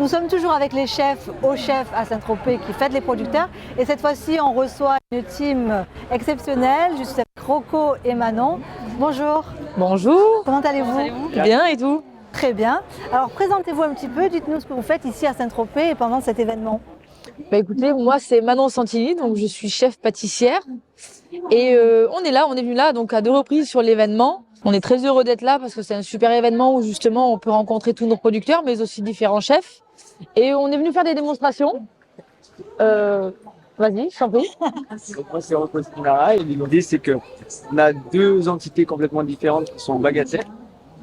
Nous sommes toujours avec les chefs au chef à Saint-Tropez qui fêtent les producteurs et cette fois-ci on reçoit une team exceptionnelle. Je suis avec Rocco et Manon. Bonjour. Bonjour. Comment allez-vous? Bien et tout? Très bien. Alors présentez-vous un petit peu, dites-nous ce que vous faites ici à Saint-Tropez et pendant cet événement. Écoutez, moi c'est Manon Santini, donc je suis chef pâtissière et on est venu là donc à 2 reprises sur l'événement. On est très heureux d'être là parce que c'est un super événement où justement on peut rencontrer tous nos producteurs mais aussi différents chefs. Et on est venu faire des démonstrations. Vas-y, je t'en prie. Donc moi c'est Rocco Spinara et l'idée c'est que on a 2 entités complètement différentes qui sont Bagatelle.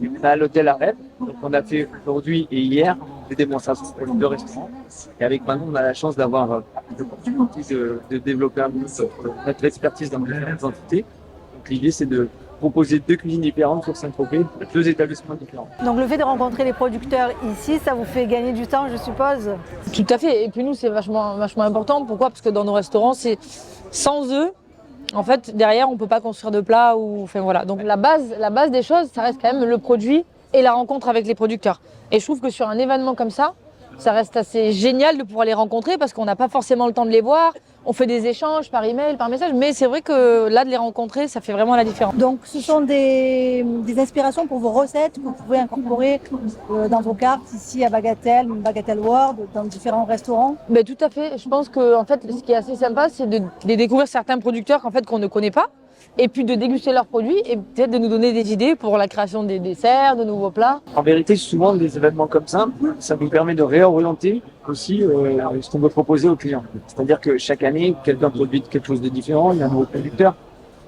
On a l'hôtel à Rennes, donc on a fait aujourd'hui et hier des démonstrations pour les 2 restaurants. Et avec Manon, on a la chance d'avoir l'opportunité de développer un peu notre expertise dans les différentes entités. Donc l'idée c'est de proposer 2 cuisines différentes sur Saint-Tropez, 2 établissements différents. Donc le fait de rencontrer les producteurs ici, ça vous fait gagner du temps, je suppose? Tout à fait. Et puis nous c'est vachement important. Pourquoi? Parce que dans nos restaurants, c'est sans eux. En fait, derrière, on peut pas construire de plats ou, enfin voilà. Donc la base des choses, ça reste quand même le produit et la rencontre avec les producteurs. Et je trouve que sur un événement comme ça reste assez génial de pouvoir les rencontrer parce qu'on n'a pas forcément le temps de les voir. On fait des échanges par email, par message, mais c'est vrai que là, de les rencontrer, ça fait vraiment la différence. Donc ce sont des inspirations pour vos recettes que vous pouvez incorporer dans vos cartes ici à Bagatelle, Bagatelle World, dans différents restaurants. Mais tout à fait. Je pense que en fait, ce qui est assez sympa, c'est de découvrir certains producteurs qu'on ne connaît pas, et puis de déguster leurs produits et peut-être de nous donner des idées pour la création des desserts, de nouveaux plats. En vérité, souvent des événements comme ça nous permet de réorienter aussi ce qu'on veut proposer aux clients. C'est-à-dire que chaque année, quelqu'un produit quelque chose de différent, il y a un nouveau producteur.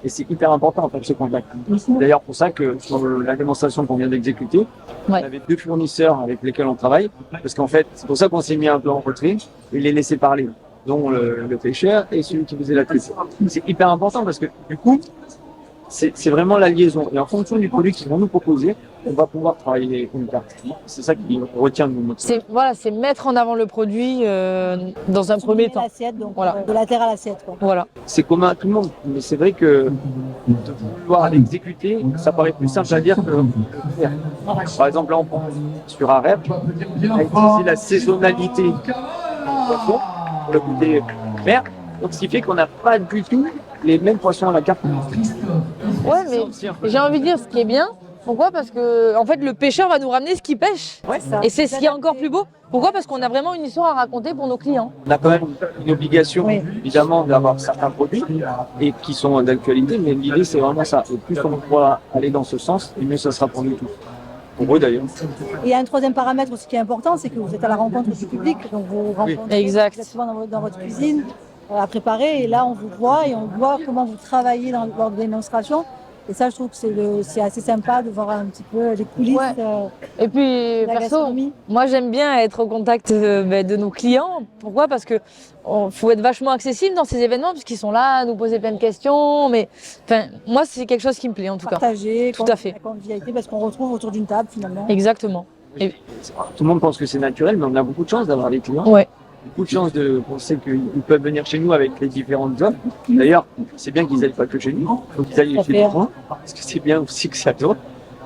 Et c'est hyper important en fait ce contact. C'est d'ailleurs pour ça que sur la démonstration qu'on vient d'exécuter, on avait 2 fournisseurs avec lesquels on travaille. Parce qu'en fait, c'est pour ça qu'on s'est mis un peu en retrait et les laisser parler, dont le pêcheur et celui qui faisait la cuisine. C'est hyper important parce que du coup, c'est vraiment la liaison. Et en fonction du produit qu'ils vont nous proposer, on va pouvoir travailler une carte. C'est ça qui retient de nous. C'est mettre en avant le produit dans un premier temps. Donc de la terre à l'assiette. Voilà. C'est commun à tout le monde, mais c'est vrai que de vouloir l'exécuter, ça paraît plus simple à dire que de faire. Par exemple, là, on prend sur Arep, on a utilisé la saisonnalité du poisson pour le côté mer. Donc, ce qui fait qu'on n'a pas du tout les mêmes poissons à la carte. Ouais, mais j'ai envie de dire ce qui est bien. Pourquoi? Parce que en fait, le pêcheur va nous ramener ce qu'il pêche. Ouais. Et c'est ce qui est encore plus beau. Pourquoi? Parce qu'on a vraiment une histoire à raconter pour nos clients. On a quand même une obligation, évidemment, d'avoir certains produits et qui sont d'actualité, mais l'idée, c'est vraiment ça. Et plus on pourra aller dans ce sens, et mieux ça sera pour nous tous. Pour eux d'ailleurs. Et il y a un troisième paramètre aussi qui est important, c'est que vous êtes à la rencontre du public. Donc vous rencontrez exact. Vous êtes souvent dans votre cuisine à préparer. Et là, on vous voit et on voit comment vous travaillez lors de démonstrations. Et ça, je trouve que c'est assez sympa de voir un petit peu les coulisses. Et puis, perso, moi j'aime bien être au contact de nos clients. Pourquoi? Parce que faut être vachement accessible dans ces événements, puisqu'ils sont là à nous poser plein de questions. Mais moi, c'est quelque chose qui me plaît en tout cas. Partager, tout à fait. La convivialité, parce qu'on retrouve autour d'une table finalement. Exactement. Et tout le monde pense que c'est naturel, mais on a beaucoup de chance d'avoir des clients. Ouais. Beaucoup de chance de penser qu'ils peuvent venir chez nous avec les différentes offres. D'ailleurs, c'est bien qu'ils n'aillent pas que chez nous, faut qu'ils aillent chez d'autres, parce que c'est bien aussi que ça tourne.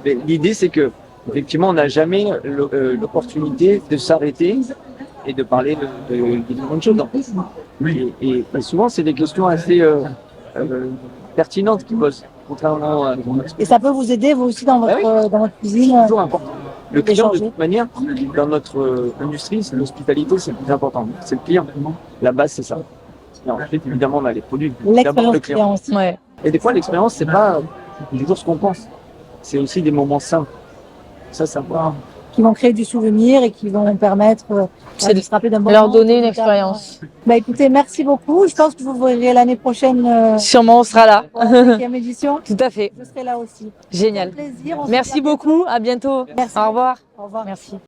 Mais l'idée, c'est que effectivement, on n'a jamais l'opportunité de s'arrêter et de parler de différentes choses. Et souvent, c'est des questions assez pertinentes qu'ils posent, contrairement à... Et ça peut vous aider, vous aussi, dans votre cuisine. C'est toujours important. Le client, de toute manière, dans notre industrie, c'est l'hospitalité, c'est le plus important. C'est le client. La base, c'est ça. Et ensuite, évidemment, on a les produits. L'expérience le client aussi. Ouais. Et des fois, l'expérience, c'est pas toujours ce qu'on pense. C'est aussi des moments simples. Ça va. Qui vont créer du souvenir et qui vont permettre de se rappeler d'un bon leur donner une expérience. Écoutez, merci beaucoup. Je pense que vous verrez l'année prochaine. Sûrement, on sera là. Pour la 5e édition. Tout à fait. Je serai là aussi. Génial. Plaisir. Merci beaucoup. À bientôt. Merci. Au revoir. Au revoir. Merci.